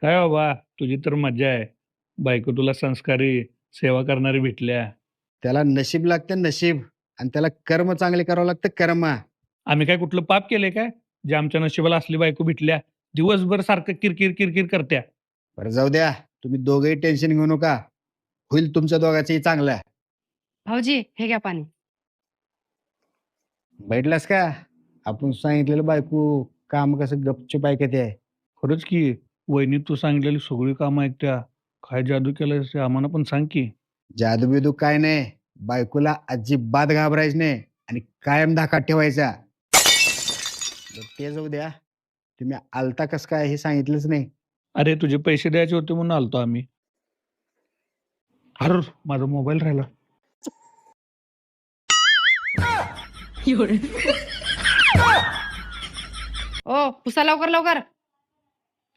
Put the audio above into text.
काय बाबा तुझी तर मज्जा आहे. बायको तुला संस्कारी, सेवा करणारी भेटल्या. त्याला नशीब लागतं नशीब, आणि त्याला कर्म चांगले करावं लागतं कर्म. आम्ही काय कुठलं पाप केलंय काय? जे आमच्या नशिबाला असली बायको भेटल्या. दिवसभर सारखं किरकिर, किरकिर करत्या. बरं जाऊ द्या, तुम्ही दोघंही टेन्शन घेऊ नका. होईल तुमच्या दोघांचंही चांगलं. भाऊजी हे घ्या पाणी. बैठलास का? आपण सांगितलेलं बायको काम कसं गपचूप ऐकत आहे. खरंच की वहिनी तू सांगितलेली सगळी कामं ऐकत्या. काय जादू केलंयस ते आम्हाला पण सांग की. जादू बिदू काय नाही, बायकोला अजिबात घाबरायचं नाही आणि कायम धाकात ठेवायचा. बरं, ते जाऊ द्या, तुम्ही आलता कस काय हे सांगितलंच नाही. अरे तुझे पैसे द्यायचे होते म्हणून आलतो आम्ही. अरे माझा मोबाईल राहिला. ओ पुसा लवकर लवकर.